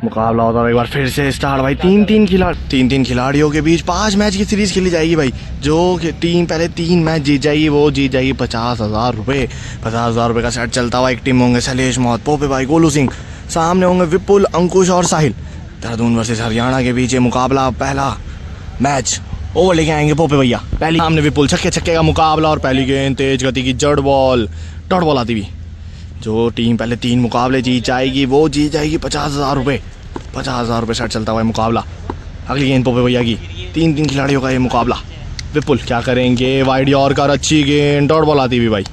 मुकाबला होता है एक बार फिर से स्टार्ट भाई। तीन खिलाड़ियों के बीच 5 मैच की सीरीज खेली जाएगी भाई। जो टीम पहले 3 मैच जीत जाएगी वो जीत जाएगी 50,000 रुपये। 50,000 रुपये का सेट चलता हुआ। एक टीम होंगे शैलेश मोहत, पोपे भाई, गोलू सिंह। सामने होंगे विपुल, अंकुश और साहिल। देहरादून वर्सेस हरियाणा के बीच ये मुकाबला। पहला मैच ओवर लेके आएंगे पोपे भैया। पहली सामने विपुल, छक्के का मुकाबला और पहली गेंद तेज गति की जड़ बॉल, डॉट बॉल आती हुई। जो टीम पहले 3 मुकाबले जीत जाएगी वो जीत जाएगी 50,000 रुपये। 50,000 रुपये सेट चलता हुआ है मुकाबला। अगली गेंद पोपे भैया की। 3 खिलाड़ियों का ये मुकाबला। विपुल क्या करेंगे, वाइड यॉर्कर, अच्छी गेंद, डॉट बॉल आती हुई भाई।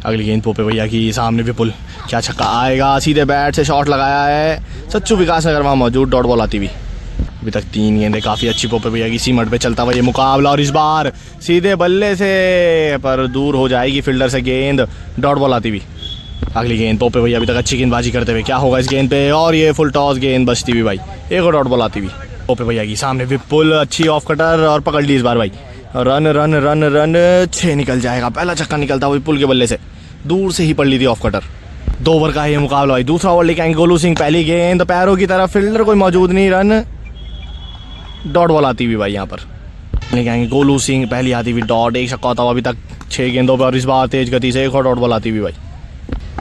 अगली गेंद पोपे भैया की। सामने विपुल, क्या छक्का आएगा, सीधे बैट से शॉट लगाया है, सच्चू विकास नगर वहाँ मौजूद, डॉट बॉल आती हुई। अभी तक 3 गेंदें काफ़ी अच्छी पोपे भैया की। सीमट पे चलता हुआ ये मुकाबला और इस बार सीधे बल्ले से पर दूर हो जाएगी फील्डर से गेंद, डॉट बॉल आती हुई। अगली गेंद पोपे भैया अभी तक अच्छी गेंदबाजी करते हुए। क्या होगा इस गेंद पे, और ये फुल टॉस गेंद बचती हुई भाई। एक और डॉट बॉल आती हुई पोपे भैया की। सामने विपुल, अच्छी ऑफ कटर और पकड़ ली इस बार भाई। रन रन रन रन 6 निकल जाएगा। पहला छक्का निकलता हुआ विपुल के बल्ले से, दूर से ही पड़ ली थी ऑफ कटर। 2 ओवर का है ये मुकाबला भाई। दूसरा ओवर लेके आएंगे गोलू सिंह। पहली गेंद पैरों की तरफ, फील्डर कोई मौजूद नहीं, रन, डॉट बॉल आती हुई भाई। यहाँ पर लेके आएंगे गोलू सिंह। पहली आती हुई डॉट, एक छक्का होता हुआ अभी तक 6 गेंदों पर और इस बार तेज गति से एक और डॉट बॉल आती हुई भाई।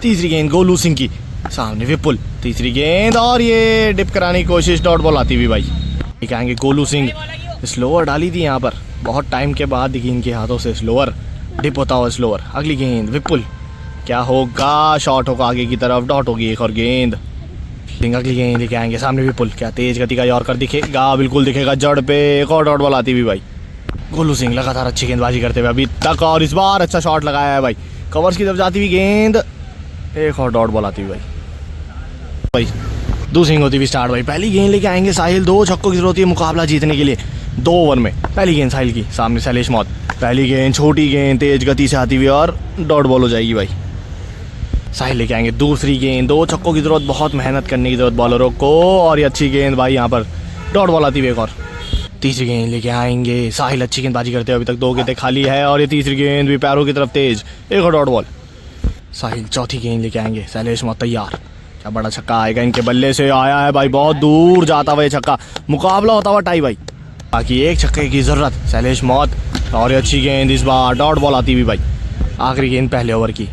तीसरी गेंद गोलू सिंह की। सामने विपुल, तीसरी गेंद और ये डिप कराने की कोशिश, डॉट बॉल आती हुई भाई। लेके आएंगे गोलू सिंह। स्लोअर डाली थी यहाँ पर, बहुत टाइम के बाद दिखी इनके हाथों से स्लोअर, डिप होता हुआ स्लोअर। अगली गेंद विपुल, क्या होगा, शॉट होगा आगे की तरफ, डॉट होगी एक और गेंद। अगली गेंद लेके आएंगे सामने विपुल। क्या तेज गति का यॉर्कर दिखेगा, बिल्कुल दिखेगा, जड़ पे एक और डॉट बॉल आती हुई भाई। गोलू सिंह लगातार अच्छी गेंदबाजी करते हुए अभी तक और इस बार अच्छा शॉट लगाया है भाई। कवर्स की तरफ जाती हुई गेंद, एक और डॉट बॉल आती हुई भाई। दूसरी होती हुई स्टार्ट भाई। पहली गेंद लेके आएंगे साहिल। 2 छक्कों की जरूरत है मुकाबला जीतने के लिए 2 ओवर में। पहली गेंद साहिल की। सामने शैलेश मोहत। पहली गेंद छोटी गेंद तेज गति से आती हुई और डॉट बॉल हो जाएगी भाई। साहिल लेके आएंगे दूसरी गेंद। 2 छक्कों की जरूरत, बहुत मेहनत करने की जरूरत बॉलरों को और ये अच्छी गेंद भाई। यहाँ पर डॉट बॉल आती हुई एक और। तीसरी गेंद लेके आएंगे साहिल। अच्छी गेंदबाजी करते हुए अभी तक 2 गेंदें खाली है और ये तीसरी गेंद भी पैरों की तरफ तेज, एक और डॉट बॉल। साहिल चौथी गेंद लेके आएंगे। शैलेश मोहत तैयार। क्या बड़ा छक्का आएगा इनके बल्ले से, आया है भाई, बहुत दूर जाता हुआ ये छक्का। मुकाबला होता हुआ टाई भाई। बाकी एक छक्के की जरूरत शैलेश मोहत और ये अच्छी गेंद इस बार, डॉट बॉल आती हुई भाई। आखिरी गेंद पहले ओवर की।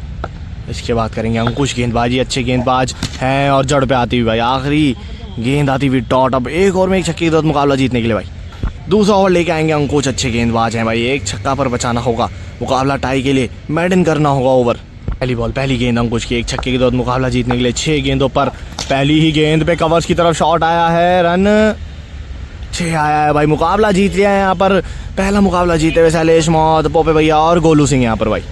इसके बाद करेंगे अंकुश गेंदबाजी। अच्छे गेंदबाज हैं और जड़ पे आती हुई भाई। आखिरी गेंद आती हुई डॉट। अब एक ओवर में एक छक्के की जरूरत मुकाबला जीतने के लिए भाई। दूसरा ओवर लेके आएंगे अंकुश। अच्छे गेंदबाज हैं भाई, एक छक्का पर बचाना होगा मुकाबला टाई के लिए, मेडन करना होगा ओवर। पहली बॉल पहली गेंद अंकुश की। एक छक्के की जरूरत मुकाबला जीतने के लिए। 6 गेंदों पर पहली ही गेंद पे कवर्स की तरफ शॉट आया है, रन 6 आया है भाई। मुकाबला जीत लिया है यहाँ पर। पहला मुकाबला जीते हुए शैलेश मोहत, पोपे भैया और गोलू सिंह यहाँ पर भाई।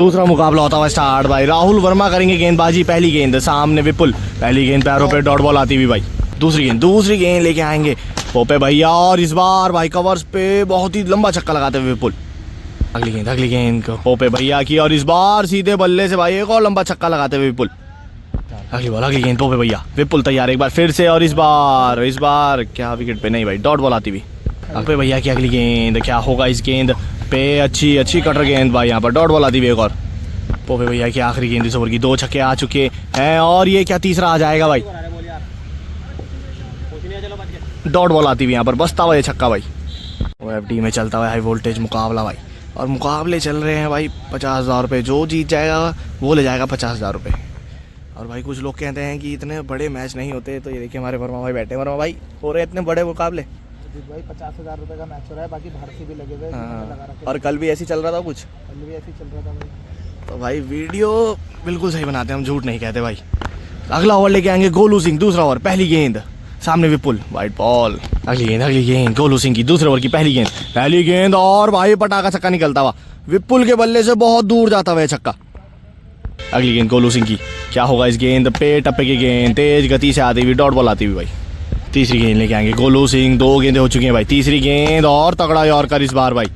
दूसरा मुकाबला होता हुआ स्टार्ट भाई। राहुल वर्मा करेंगे गेंदबाजी। पहली गेंद सामने विपुल। पहली गेंद पैरों पे, डॉट बॉल आती हुई भाई। दूसरी गेंद लेके आएंगे पोपे भैया और इस बार भाई कवर्स पे बहुत ही लंबा छक्का लगाते हुए विपुल। अगली गेंद पोपे भैया की और इस बार सीधे बल्ले से भाई एक और लंबा छक्का लगाते हुए विपुल। अगली गेंद पोपे भैया। विपुल तैयार एक बार फिर से और इस बार क्या विकेट पे नहीं भाई, डॉट बॉल आती हुई। पोपे भैया की अगली गेंद। क्या होगा इस गेंद पे, अच्छी कटर गेंद भाई। यहाँ पर डॉट बॉल आती हुई एक और। पोपे भैया की आखिरी गेंद इस ओवर की। 2 छक्के आ चुके हैं और ये क्या तीसरा आ जाएगा भाई, डॉट बॉल आती हुई यहाँ पर। बसता हुआ ये छक्का भाई। OFD में चलता हुआ हाई वोल्टेज मुकाबला भाई। और मुकाबले चल रहे हैं भाई 50,000 रुपये। जो जीत जाएगा वो ले जाएगा 50,000 रुपये। और भाई कुछ लोग कहते हैं कि इतने बड़े मैच नहीं होते, तो ये देखिए हमारे वर्मा भाई बैठे। वर्मा भाई, हो रहे इतने बड़े मुकाबले भाई 50,000 रुपये का मैच हो रहा है, बाकी भारतीय भी लगे हुए। हाँ। और कल भी ऐसे चल रहा था कुछ, कल भी ऐसे चल रहा था भाई। तो भाई वीडियो बिल्कुल सही बनाते हैं हम, झूठ नहीं कहते भाई। अगला ओवर लेके आएंगे गोलू सिंह। दूसरा ओवर पहली गेंद सामने विपुल, वाइट बॉल। अगली गेंद गोलू सिंह की। दूसरे ओवर की पहली गेंद और भाई पटाखा छक्का निकलता हुआ विपुल के बल्ले से, बहुत दूर जाता हुआ छक्का। अगली गेंद गोलू सिंह की। क्या होगा इस गेंद पे, टप्पे की गेंद तेज गति से आती हुई, डॉट बॉल आती हुई भाई। तीसरी गेंद लेके आएंगे गोलू सिंह। 2 गेंदें हो चुकी हैं भाई। तीसरी गेंद और तगड़ा यॉर्कर इस बार भाई,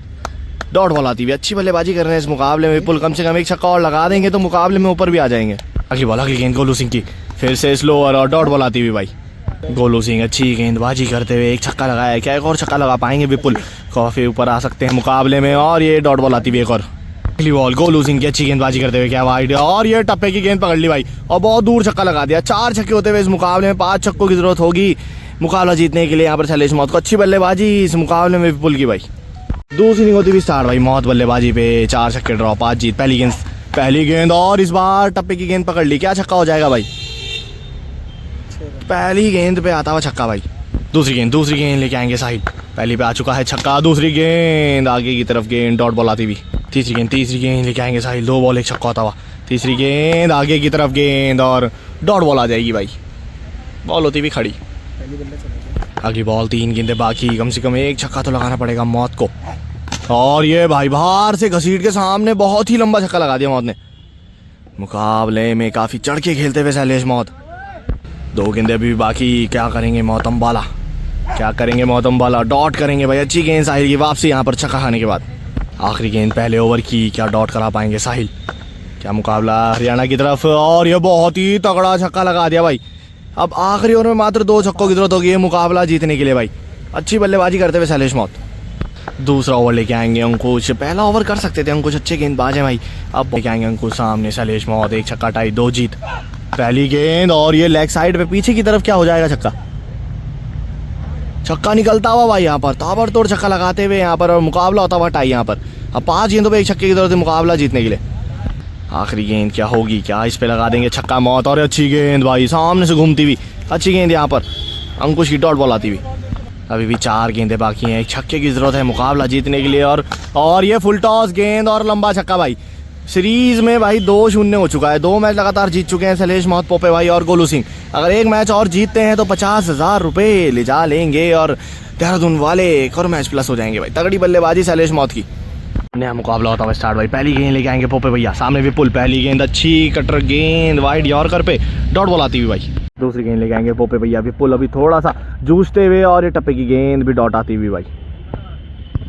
डॉट बॉल आती हुई। अच्छी बल्लेबाजी कर रहे हैं इस मुकाबले में विपुल। कम से कम एक छक्का और लगा देंगे तो मुकाबले में ऊपर भी आ जाएंगे। अगली गेंद गोलू सिंह की। फिर से स्लोअर और डॉट बॉल आती हुई भाई। गोलू सिंह अच्छी गेंदबाजी करते हुए एक छक्का लगाया है। क्या एक और छक्का लगा पाएंगे विपुल, काफी ऊपर आ सकते हैं मुकाबले में और ये डॉट बॉल आती हुई एक और। अगली बॉल गोलू सिंह की अच्छी गेंदबाजी करते हुए क्या वाइड, और ये टप्पे की गेंद पकड़ ली भाई और बहुत दूर छक्का लगा दिया। 4 छक्के होते हुए इस मुकाबले में 5 छक्कों की जरूरत होगी मुकाबला जीतने के लिए। यहाँ पर शैलेश मौत को अच्छी बल्लेबाजी इस मुकाबले में विपुल की भाई। दूसरी इनिंग होती हुई स्टार्ट भाई, मौत बल्लेबाजी पे 4 छक्के ड्रॉप 5 जीत। पहली गेंद और इस बार टप्पे की गेंद पकड़ ली, क्या छक्का हो जाएगा भाई। पहली गेंद पे आता हुआ छक्का भाई। दूसरी गेंद लेके आएंगे साहिल, पहली पे आ चुका है छक्का। दूसरी गेंद आगे की तरफ गेंद डॉट बॉल आती हुई। तीसरी गेंद लेके आएंगे साहिल, 2 बॉल 1 छक्का होता हुआ। तीसरी गेंद आगे की तरफ गेंद और डॉट बॉल आ जाएगी भाई, बॉल होती हुई खड़ी। पहली बल्ले चला गया। अगली बॉल 3 गेंदें बाकी, कम से कम 1 छक्का तो लगाना पड़ेगा मौत को। और ये भाई बाहर से घसीट के सामने बहुत ही लंबा छक्का लगा दिया मौत ने। मुकाबले में काफ़ी चढ़ के खेलते हुए शैलेश मौत। 2 गेंदें भी बाकी, क्या करेंगे मोहतम बाला, डॉट करेंगे भाई। अच्छी गेंद साहिल की वापसी यहाँ पर छक्का खाने के बाद। आखिरी गेंद पहले ओवर की, क्या डॉट करा पाएंगे साहिल। क्या मुकाबला हरियाणा की तरफ, और ये बहुत ही तगड़ा छक्का लगा दिया भाई। अब आखिरी ओवर में मात्र 2 छक्कों की जरूरत होगी ये मुकाबला जीतने के लिए भाई। अच्छी बल्लेबाजी करते हुए शैलेश मौत। दूसरा ओवर लेके आएंगे अंकुश, पहला ओवर कर सकते थे अंकुश, अच्छे गेंदबाज हैं भाई। अब लेके आएंगे अंकुश सामने शैलेश मौत, 1 छक्का टाई 2 जीत। पहली गेंद और ये लेग साइड पे पीछे की तरफ क्या हो जाएगा, छक्का निकलता हुआ भाई। यहाँ पर ताबड़तोड़ छक्का लगाते हुए यहाँ पर और मुकाबला होता हुआ टाई यहाँ पर। अब 5 गेंदों पे 1 छक्के की जरूरत है मुकाबला जीतने के लिए। आखिरी गेंद क्या होगी, क्या इस पे लगा देंगे छक्का मौत, और अच्छी गेंद भाई सामने से घूमती हुई अच्छी गेंद यहाँ पर अंकुश की डॉट बॉल आती हुई। अभी भी 4 गेंदें बाकी हैं, 1 छक्के की जरूरत है मुकाबला जीतने के लिए। और ये फुल टॉस गेंद और लंबा छक्का भाई। सीरीज में भाई 2-0 हो चुका है, 2 मैच लगातार जीत चुके हैं शैलेश मौत, पोपे भाई और गोलू सिंह। अगर 1 मैच और जीतते हैं तो 50,000 रुपये ले जा लेंगे और देहरादून वाले एक और मैच प्लस हो जाएंगे भाई। तगड़ी बल्लेबाजी शैलेश मौत की। नया मुकाबला होता है स्टार्ट भाई। पहली गेंद लेके आएंगे पोपे भैया, सामने विपुल। पहली गेंद अच्छी कटर गेंद वाइड यॉर्कर पे डॉट बॉल आती हुई भाई। दूसरी गेंद लेके आएंगे पोपे भैया, विपुल अभी थोड़ा सा जूझते हुए और ये टप्पे की गेंद भी डॉट आती हुई भाई।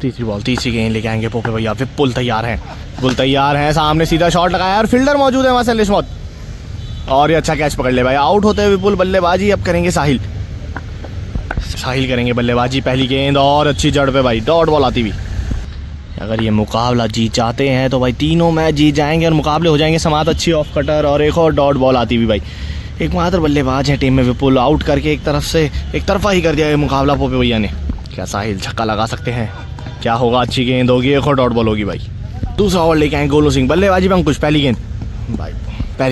तीसरी गेंद लेके आएंगे पोपे भैया, विपुल तैयार हैं, सामने सीधा शॉट लगाया और फील्डर मौजूद है वहाँ शैलेश मौत, और ये अच्छा कैच पकड़ ले भाई। आउट होते हुए विपुल। बल्लेबाजी अब करेंगे साहिल करेंगे बल्लेबाजी। पहली गेंद और अच्छी जड़ पे भाई डॉट बॉल आती हुई। अगर ये मुकाबला जीत जाते हैं तो भाई तीनों मैच जीत जाएंगे और मुकाबले हो जाएंगे समात। अच्छी ऑफ कटर और एक और डॉट बॉल आती हुई भाई। एकमात्र बल्लेबाज है टीम में विपुल, आउट करके एक तरफा ही कर दिया ये मुकाबला पोपे भैया ने। क्या साहिल छक्का लगा सकते हैं, क्या होगा, अच्छी गेंद होगी, एक और डॉट बॉल होगी भाई। दूसरा ओवर लेके आएंगे गोलू सिंह, बल्लेबाजी पे अंकुश। पहली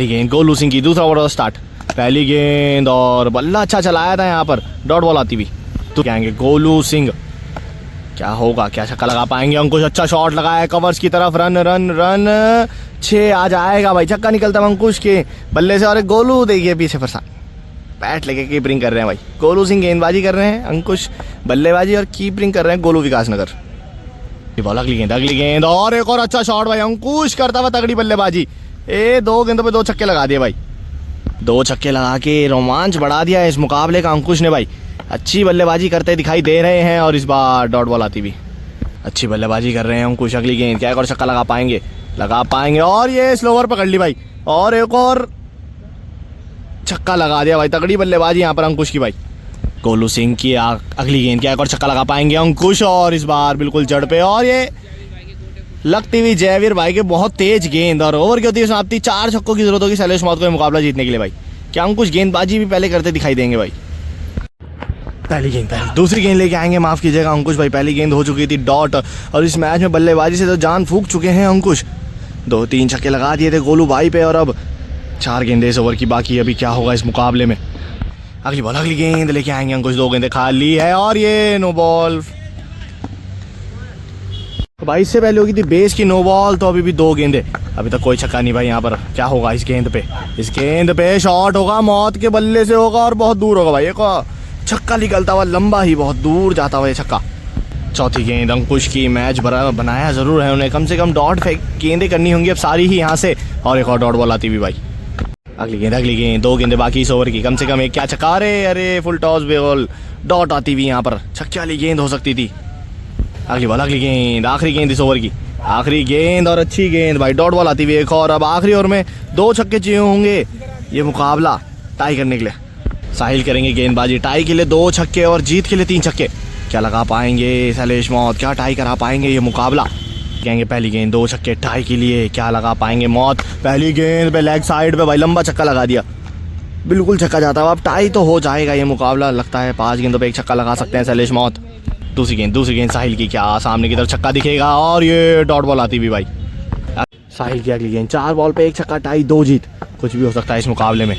गेंद गोलू सिंह की, दूसरा ओवर स्टार्ट। पहली गेंद और बल्ला अच्छा चलाया था यहाँ पर, डॉट बॉल आती हुई। तो क्या आएंगे गोलू सिंह, क्या होगा, क्या छक्का लगा पाएंगे अंकुश। अच्छा शॉट लगाया कवर्स की तरफ, रन 6 आ जाएगा भाई। छक्का निकलता है अंकुश के बल्ले से, और एक गोलू देखिए पीछे फरसान बैट लेके कीपरिंग कर रहे हैं भाई। गोलू सिंह गेंदबाजी कर रहे हैं, अंकुश बल्लेबाजी और कीपरिंग कर रहे हैं गोलू विकासनगर। अगली गेंद और एक और अच्छा शॉट भाई। अंकुश करता हुआ तगड़ी बल्लेबाजी। 2 गेंदों पे 2 छक्के लगा दिए भाई। 2 छक्के लगा के रोमांच बढ़ा दिया है इस मुकाबले का अंकुश ने भाई। अच्छी बल्लेबाजी करते दिखाई दे रहे हैं और इस बार डॉट बॉल आती भी। अच्छी बल्लेबाजी कर रहे हैं अंकुश। अगली गेंद क्या एक और छक्का लगा पाएंगे और ये स्लोवर पकड़ ली भाई, और एक और छक्का लगा दिया भाई। तगड़ी बल्लेबाजी यहाँ पर अंकुश की भाई। गोलू सिंह की अगली गेंद क्या एक और छक्का लगा पाएंगे अंकुश, और इस बार बिल्कुल जड़ पे, और ये लगती हुई जयवीर भाई के बहुत तेज गेंद। और ओवर की होती है समाप्ति। 4 छक्कों की जरूरत होगी शैलेश मौत को मुकाबला जीतने के लिए भाई। क्या अंकुश गेंदबाजी भी पहले करते दिखाई देंगे भाई। दूसरी गेंद लेके आएंगे, माफ कीजिएगा अंकुश भाई। पहली गेंद हो चुकी थी डॉट, और इस मैच में बल्लेबाजी से तो जान फूंक चुके हैं अंकुश। 2-3 छक्के लगा दिए थे गोलू भाई पे, और अब 4 गेंदें इस ओवर की बाकी। अभी क्या होगा इस मुकाबले में। अगली गेंद लेके आएंगे अंकुश। 2 गेंदें खाली है और ये नो बॉल। तो भाई इससे पहले होगी थी बेस की नो बॉल, तो अभी भी 2 गेंदें, अभी तक कोई छक्का नहीं भाई। यहाँ पर क्या होगा इस गेंद पे शॉट होगा, मौत के बल्ले से होगा और बहुत दूर होगा भाई। एक छक्का निकलता हुआ लंबा ही बहुत दूर जाता हुआ ये छक्का। चौथी गेंद अंकुश की। मैच बनाया जरूर है उन्हें, कम से कम डॉट गेंदें करनी होंगी अब सारी ही यहाँ से, और एक और डॉट बॉल आती हुई भाई। अगली गेंद 2 गेंदें बाकी इस ओवर की, कम से कम एक क्या छक्का। अरे फुल टॉस बॉल डॉट आती हुई यहाँ पर, छक्के वाली गेंद हो सकती थी। अगली गेंद आखिरी गेंद इस ओवर की, आखिरी गेंद और अच्छी गेंद भाई, डॉट बॉल आती हुई एक और। अब आखिरी ओवर में 2 छक्के चाहिए होंगे ये मुकाबला टाई करने के लिए। साहिल करेंगे गेंदबाजी टाई के लिए, 2 छक्के और जीत के लिए 3 छक्के। क्या लगा पाएंगे शैलेश मौत, क्या टाई करा पाएंगे ये मुकाबला। कहेंगे पहली गेंद 2 छक्के टाई के लिए, क्या लगा पाएंगे मौत। पहली गेंद पे लेग साइड पे भाई लंबा छक्का लगा दिया, बिल्कुल छक्का जाता है। अब टाई तो हो जाएगा ये मुकाबला, लगता है 5 गेंदों पे 1 छक्का लगा सकते हैं शैलेश मौत। दूसरी गेंद साहिल की, क्या सामने की तरफ छक्का दिखेगा और ये डॉट बॉल आती भी भाई। साहिल की अगली गेंद 4 बॉल पे 1 छक्का टाई 2 जीत, कुछ भी हो सकता है इस मुकाबले में।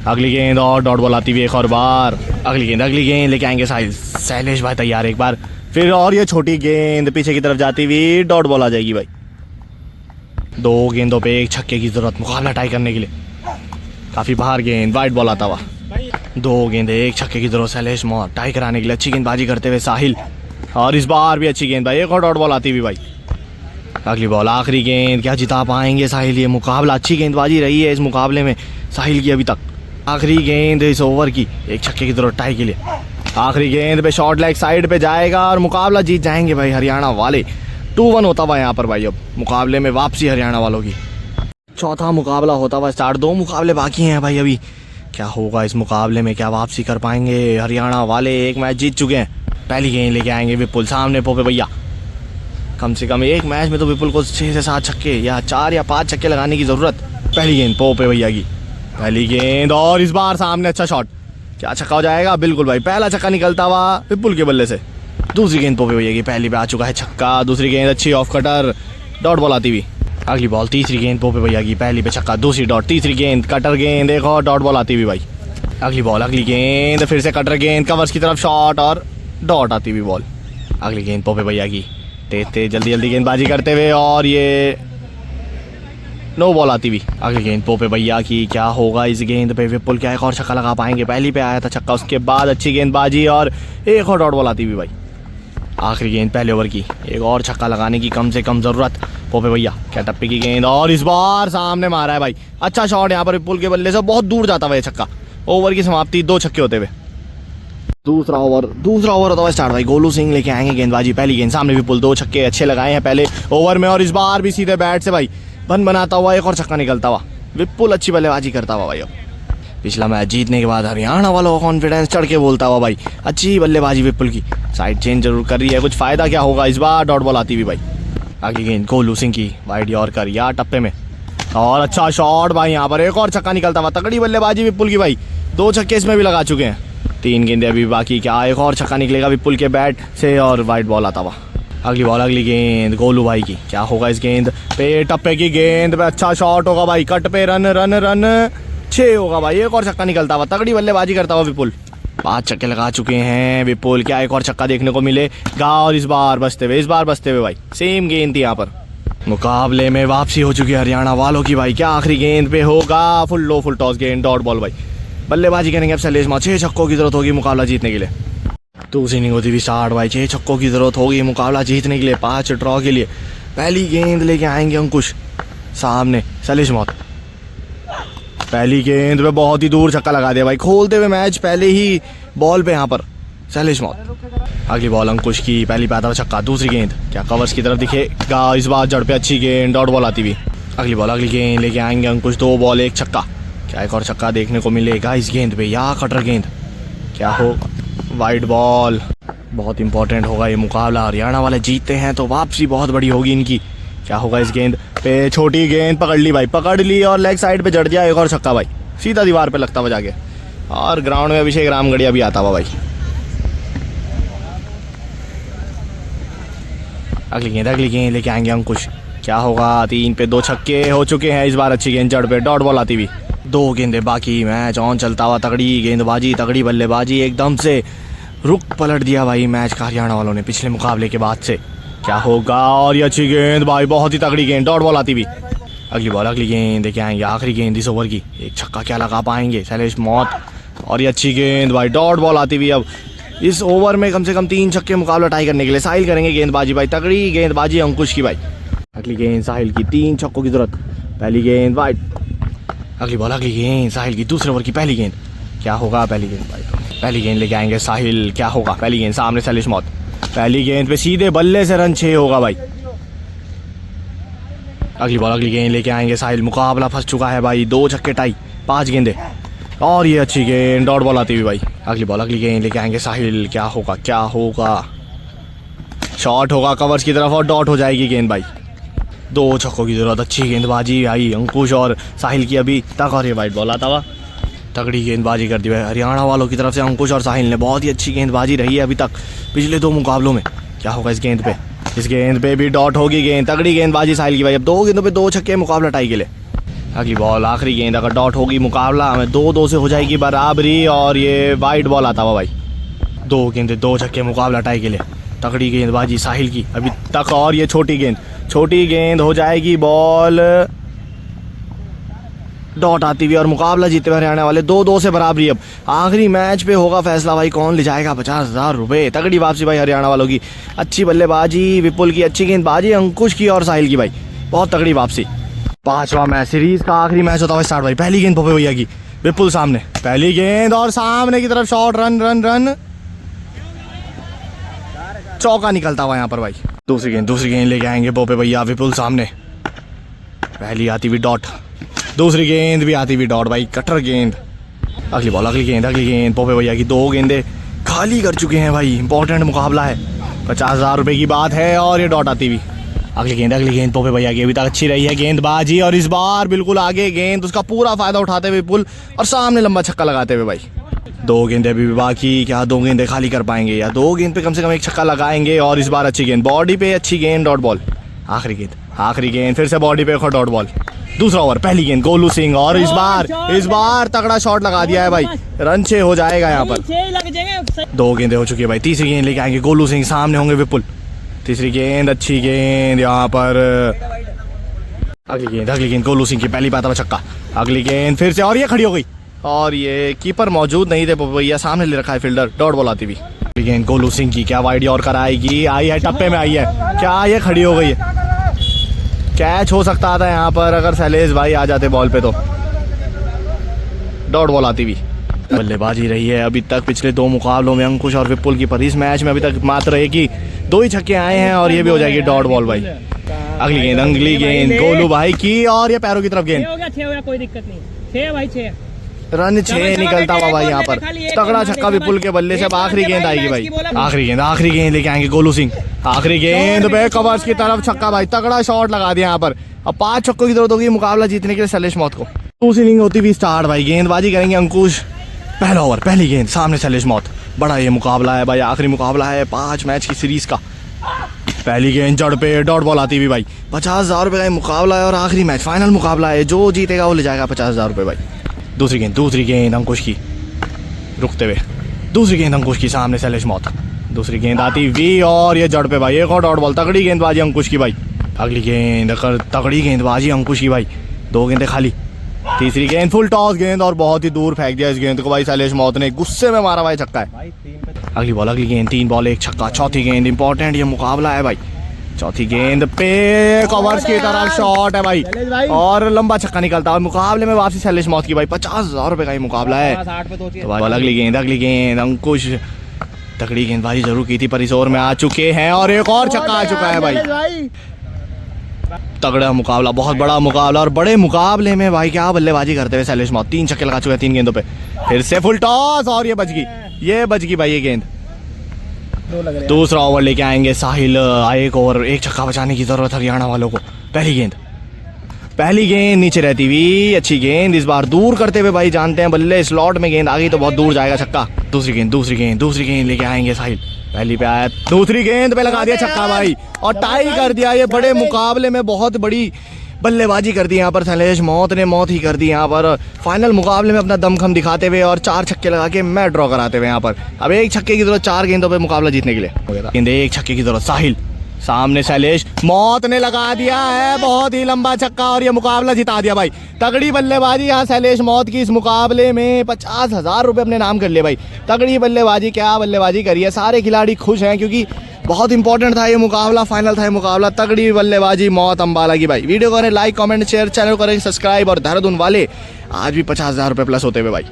अगली गेंद और डॉट बॉल आती हुई एक और बार। अगली गेंद लेके आएंगे साहिल, शैलेश भाई तैयार एक बार फिर, और ये छोटी गेंद पीछे की तरफ जाती हुई डॉट बॉल आ जाएगी भाई। 2 गेंदों पे 1 छक्के की जरूरत मुकाबला टाई करने के लिए। काफी बाहर गेंद, वाइट बॉल आता हुआ। 2 गेंदे 1 छक्के की जरूरत शैलेश मौत टाई कराने के लिए। अच्छी गेंदबाजी करते हुए साहिल, और इस बार भी अच्छी गेंद भाई, एक और डॉट बॉल आती हुई भाई। अगली बॉल आखिरी गेंद, क्या जिता पाएंगे साहिल ये मुकाबला। अच्छी गेंदबाजी रही है इस मुकाबले में साहिल की अभी तक। आखिरी गेंद इस ओवर की, 1 छक्के की जरूरत टाई के लिए। आखिरी गेंद पे शॉर्ट लेग साइड पे जाएगा और मुकाबला जीत जाएंगे भाई हरियाणा वाले। 2-1 होता हुआ यहाँ पर भाई, अब मुकाबले में वापसी हरियाणा वालों की। चौथा मुकाबला होता हुआ स्टार्ट, 2 मुकाबले बाकी हैं भाई अभी। क्या होगा इस मुकाबले में, क्या वापसी कर पाएंगे हरियाणा वाले। 1 मैच जीत चुके हैं। पहली गेंद लेके आएंगे विपुल, सामने पोपे भैया। कम से कम 1 मैच में तो विपुल को 6 से 7 छक्के या 4 या 5 छक्के लगाने की जरूरत। पहली गेंद पोपे भैया की, पहली गेंद और इस बार सामने अच्छा शॉट, क्या छक्का हो जाएगा। बिल्कुल भाई, पहला छक्का निकलता हुआ विपुल के बल्ले से। दूसरी गेंद पोपे भैया की, पहली पे आ चुका है छक्का। दूसरी गेंद अच्छी ऑफ कटर, डॉट बॉल आती हुई। अगली बॉल तीसरी गेंद पोपे भैया की, पहली पे छक्का, दूसरी डॉट। तीसरी गेंद कटर गेंद, एक और डॉट बॉल आती हुई भाई। अगली गेंद फिर से कटर गेंद, कवर्स की तरफ शॉट और डॉट आती हुई बॉल। अगली गेंद पोपे भैया की, तेज जल्दी गेंदबाजी करते हुए और ये नो बॉल आती हुई। अगली गेंद पोपे भैया की, क्या होगा इस गेंद पे। विपुल क्या एक और छक्का लगा पाएंगे। पहली पे आया था छक्का, उसके बाद अच्छी गेंदबाजी और एक और डॉट बॉल आती हुई भाई। आखिरी गेंद पहले ओवर की, एक और छक्का लगाने की कम से कम जरूरत। पोपे भैया, क्या टप्पी की गेंद और इस बार सामने मारा है भाई। अच्छा शॉट यहाँ पर विपुल के बल्ले से, बहुत दूर जाता हुआ ये छक्का। ओवर की समाप्ति, 2 छक्के होते हुए। दूसरा ओवर होता हुआ स्टार्ट भाई। गोलू सिंह लेके आएंगे गेंदबाजी। पहली गेंद सामने विपुल, 2 छक्के अच्छे लगाए हैं पहले ओवर में और इस बार भी सीधे बैट से भाई बन बनाता हुआ एक और छक्का निकलता हुआ। विपुल अच्छी बल्लेबाजी करता हुआ भाई। अब पिछला मैच जीतने के बाद हरियाणा वालों का कॉन्फिडेंस चढ़ के बोलता हुआ भाई। अच्छी बल्लेबाजी विपुल की, साइड चेंज जरूर कर रही है, कुछ फायदा क्या होगा। इस बार डॉट बॉल आती हुई भाई। अगली गेंद गोलू सिंह की, वाइड यॉर्कर या टप्पे में, और अच्छा शॉट भाई। यहाँ पर एक और छक्का निकलता हुआ। तगड़ी बल्लेबाजी विपुल की भाई, 2 छक्के इसमें भी लगा चुके हैं। 3 गेंदें अभी बाकी, क्या एक और छक्का निकलेगा विपुल के बैट से और वाइड बॉल आता हुआ। अगली गेंद गोलू भाई की, क्या होगा इस गेंद पे। टप्पे की गेंद पे अच्छा शॉट होगा भाई, कट पे रन 6 होगा भाई। एक और छक्का निकलता हुआ, तगड़ी बल्लेबाजी करता हुआ विपुल। 5 छक्के लगा चुके हैं विपुल, क्या एक और छक्का देखने को मिलेगा। और इस बार बचते हुए भाई, सेम गेंद थी यहाँ पर। मुकाबले में वापसी हो चुकी है हरियाणा वालों की भाई। क्या आखिरी गेंद पे होगा, फुल टॉस गेंद, डॉट बॉल भाई। बल्लेबाजी करेंगे अब शैलेश मौत। 6 छक्कों की जरूरत होगी मुकाबला जीतने के लिए। दूसरी इनिंग होती हुई स्टार्ट भाई। 6 छक्कों की जरूरत होगी मुकाबला जीतने के लिए, 5 ड्रॉ के लिए। पहली गेंद लेके आएंगे अंकुश, सामने शैलेश मौत। पहली गेंद पे बहुत ही दूर छक्का लगा दिया भाई, खोलते हुए मैच पहले ही बॉल पे यहाँ पर शैलेश मौत। अगली बॉल अंकुश की, पहली पे आता हुआ छक्का। दूसरी गेंद, क्या कवर्स की तरफ दिखेगा। इस बार जड़ पे अच्छी गेंद, डॉट बॉल आती हुई। अगली गेंद लेके आएंगे अंकुश, 2 बॉल 1 छक्का। क्या एक और छक्का देखने को मिलेगा इस गेंद पे या कटर गेंद, क्या हो। वाइड बॉल, बहुत इंपॉर्टेंट होगा ये मुकाबला। हरियाणा वाले जीतते हैं तो वापसी बहुत बड़ी होगी इनकी। क्या होगा इस गेंद पे। छोटी गेंद पकड़ ली भाई, पकड़ ली और लेग साइड पे जड़ जाए, एक और छक्का भाई, सीधा दीवार पे लगता हुआ जाके। और ग्राउंड में अभिषेक रामगढ़िया भी आता हुआ भाई। अगली गेंद लेके आएंगे अंकुश, क्या होगा। 3 पे 2 छक्के हो चुके हैं इस बार। अच्छी गेंद जड़ पे, डॉट बॉल आती हुई। 2 गेंदें बाकी, मैच ऑन चलता हुआ। तगड़ी गेंदबाजी, तगड़ी बल्लेबाजी, एकदम से रुख पलट दिया भाई मैच का हरियाणा वालों ने पिछले मुकाबले के बाद से। क्या होगा, और ये अच्छी गेंद भाई, बहुत ही तगड़ी गेंद, डॉट बॉल आती हुई। अगली गेंद देखे आएंगे, आखिरी गेंद इस ओवर की। 1 छक्का क्या लगा पाएंगे शैलेश मौत, और ये अच्छी गेंद भाई, डॉट बॉल आती हुई। अब इस ओवर में कम से कम 3 छक्के मुकाबला टाई करने के लिए साहिल करेंगे गेंदबाजी भाई, तगड़ी गेंदबाजी अंकुश की भाई। अगली गेंद साहिल की, 3 छक्कों की जरूरत। पहली गेंद वाइड। अगली गेंद साहिल की, दूसरे ओवर की पहली गेंद। क्या होगा पहली गेंद भाई, पहली गेंद लेके आएंगे साहिल। क्या होगा पहली गेंद, सामने शैलेश मौत। पहली गेंद पे सीधे बल्ले से रन 6 होगा भाई। अगली गेंद लेके आएंगे साहिल। मुकाबला फंस चुका है भाई, 2 छक्के टाई, 5 गेंदे, और ये अच्छी गेंद, डॉट बॉल आती हुई भाई। अगली गेंद लेके आएंगे साहिल। क्या होगा शॉट होगा कवर्स की तरफ और डॉट हो जाएगी गेंद भाई। 2 छक्कों की जरूरत, अच्छी गेंदबाजी आई अंकुश और साहिल की अभी तक, और ये वाइट बॉल आता हुआ। तगड़ी गेंदबाजी कर दी है हरियाणा वालों की तरफ से अंकुश और साहिल ने, बहुत ही अच्छी गेंदबाजी रही है अभी तक पिछले 2 मुकाबलों में। क्या होगा इस गेंद पे? इस गेंद पे भी डॉट होगी गेंद, तगड़ी गेंदबाजी साहिल की भाई। अब 2 गेंदों पे 2 छक्के, मुकाबला टाई के लिए। अगली बॉल आखिरी गेंद, अगर डॉट होगी मुकाबला हमें 2-2 से हो जाएगी बराबरी, और ये वाइट बॉल आता हुआ भाई। 2 गेंदे 2 छक्के, मुकाबला टाई के लिए। तगड़ी गेंदबाजी साहिल की अभी तक, और ये छोटी गेंद हो जाएगी बॉल, डॉट आती हुई और मुकाबला जीते हुए हरियाणा वाले। 2-2 से बराबरी। अब आखिरी मैच पे होगा फैसला भाई, कौन ले जाएगा 50,000 रुपये। तगड़ी वापसी भाई हरियाणा वालों की, अच्छी बल्लेबाजी विपुल की, अच्छी गेंदबाजी अंकुश की और साहिल की भाई, बहुत तगड़ी वापसी। 5वां मैच सीरीज का आखिरी मैच होता है स्टार्ट भाई। पहली गेंद भोपे भैया की, विपुल सामने, पहली गेंद और सामने की तरफ शॉट, रन, चौका निकलता हुआ यहाँ पर भाई। दूसरी गेंद लेके आएंगे भोपे भैया, विपुल सामने, पहली आती हुई डॉट, दूसरी गेंद भी आती हुई डॉट भाई, कटर गेंद। अगली बॉल, अगली गेंद भोपे भैया की, 2 गेंदे खाली कर चुके हैं भाई, इंपॉर्टेंट मुकाबला है, 50,000 रुपये की बात है, और ये डॉट आती हुई। अगली गेंद भोपे भैया की, अभी तक अच्छी रही है गेंदबाजी, और इस बार बिल्कुल आगे गेंद, उसका पूरा फायदा उठाते हुए विपुल, और सामने लंबा छक्का लगाते हुए भाई। 2 गेंदे अभी बाकी, क्या 2 गेंदे खाली कर पाएंगे, या 2 गेंद पे कम से कम 1 छक्का लगाएंगे, और इस बार अच्छी गेंद, बॉडी पे अच्छी गेंद, डॉट बॉल। आखिरी गेंद फिर से बॉडी पे एक और डॉट बॉल। दूसरा ओवर, पहली गेंद गोलू सिंह, और इस बार तगड़ा शॉट लगा दिया है भाई, रन 6 हो जाएगा यहाँ पर। 2 गेंदे हो चुकी है भाई, तीसरी गेंद लेके आएंगे गोलू सिंह, सामने होंगे विपुल। तीसरी गेंद, अच्छी गेंद यहाँ पर। अगली गेंद गोलू सिंह की, पहली पाता हुआ छक्का। अगली गेंद फिर से, और ये खड़ी हो गई, और ये कीपर मौजूद नहीं थे भैया, सामने ले रखा है फील्डर, डॉट बॉल आती हुई। गेंद गोलू सिंह की, क्या वाइड और कराएगी, आई है टप्पे में, आई है, क्या ये खड़ी हो गई है। कैच हो सकता था यहाँ पर अगर शैलेश भाई आ जाते बॉल पे, तो डॉट बॉल आती हुई। बल्लेबाजी रही है अभी तक पिछले 2 मुकाबलों में अंकुश और विपुल की, पर इस मैच में अभी तक मात्र 2 ही छक्के आए हैं, और ये भी हो जाएगी डॉट बॉल भाई। अगली गेंद गोलू भाई की, और ये पैरों की तरफ गेंद, कोई दिक्कत नहीं, 6 भाई 6 रन 6 निकलता हुआ भाई यहाँ पर, तगड़ा छक्का विपुल के बल्ले से। अब आखिरी गेंद आएगी भाई, आखिरी गेंद लेके आएंगे गोलू सिंह, आखिरी गेंद पे कवर्स की तरफ छक्का भाई, तगड़ा शॉट लगा दिया यहाँ पर। अब 5 छक्कों की जरूरत होगी मुकाबला जीतने के लिए शैलेश मौत को। दूसरी इनिंग होती हुई स्टार्ट भाई, गेंदबाजी करेंगे अंकुश। पहला ओवर, पहली गेंद, सामने शैलेश मौत। बड़ा ये मुकाबला है भाई, आखिरी मुकाबला है 5 मैच की सीरीज का। पहली गेंद जड़ पे, डॉट बॉल आती हुई भाई। 50,000 रुपये का मुकाबला है, और आखिरी मैच फाइनल मुकाबला है, जो जीतेगा वो ले जाएगा 50,000 रुपये भाई। दूसरी गेंद अंकुश की, रुकते हुए दूसरी गेंद अंकुश की, सामने शैलेश मौत। दूसरी गेंद आती हुई, और ये जड़ पे भाई, एक और डॉट बॉल, तगड़ी गेंदबाजी अंकुश की भाई। अगली गेंद, तगड़ी गेंदबाजी अंकुश की भाई, 2 गेंदें खाली। तीसरी गेंद फुल टॉस गेंद, और बहुत ही दूर फेंक दिया इस गेंद को भाई शैलेश मौत ने, गुस्से में मारा भाई, छक्का है। अगली गेंद 3 बॉल 1 छक्का। चौथी गेंद, इंपॉर्टेंट ये मुकाबला है भाई। चौथी गेंद पे कवर्स की तरफ शॉट है भाई, और लंबा छक्का निकलता है। मुकाबले में वापसी शैलेश मौत की भाई, 50,000 रुपये का ही मुकाबला है। तो अगली गेंद अंकुश, तगड़ी गेंदबाजी जरूर की थी, पर इस ओवर में आ चुके हैं, और एक और छक्का आ चुका है भाई। तगड़ा मुकाबला, बहुत बड़ा मुकाबला, और बड़े मुकाबले में भाई क्या बल्लेबाजी करते हुए शैलेश मौत। 3 छक्के लगा चुके हैं 3 गेंदों पे। फिर से फुल टॉस, और ये बच गई भाई ये गेंद। दूसरा ओवर लेके आएंगे साहिल, एक ओवर 1 छक्का बचाने की जरूरत हरियाणा वालों को। पहली गेंद नीचे रहती हुई, अच्छी गेंद, इस बार दूर करते हुए भाई, जानते हैं बल्ले स्लॉट में गेंद आ गई तो बहुत दूर जाएगा छक्का। दूसरी गेंद लेके आएंगे साहिल, पहली पे आया, दूसरी गेंद पे लगा दिया छक्का भाई, और टाई कर दिया। ये बड़े मुकाबले में बहुत बड़ी बल्लेबाजी कर दी यहाँ पर शैलेश मौत ने, मौत ही कर दी यहाँ पर फाइनल मुकाबले में अपना दमखम दिखाते हुए, और 4 छक्के लगा के मैच ड्रॉ कराते हुए यहाँ पर। अब 1 छक्के की जरूरत 4 गेंदों पे मुकाबला जीतने के लिए। गेंदे 1 छक्के की जरूरत, साहिल सामने, शैलेश मौत ने लगा दिया है बहुत ही लंबा छक्का, और ये मुकाबला जिता दिया भाई। तगड़ी बल्लेबाजी यहाँ शैलेश मौत की, इस मुकाबले में 50,000 रुपये अपने नाम कर लिए भाई। तगड़ी बल्लेबाजी, क्या बल्लेबाजी करी है, सारे खिलाड़ी खुश हैं, क्योंकि बहुत इंपॉर्टेंट था ये मुकाबला, फाइनल था ये मुकाबला। तगड़ी बल्लेबाजी मौत अंबाला की भाई। वीडियो करें लाइक, कमेंट, शेयर, चैनल करें सब्सक्राइब, और देहरादून वाले आज भी 50,000 रुपये प्लस होते हुए भाई।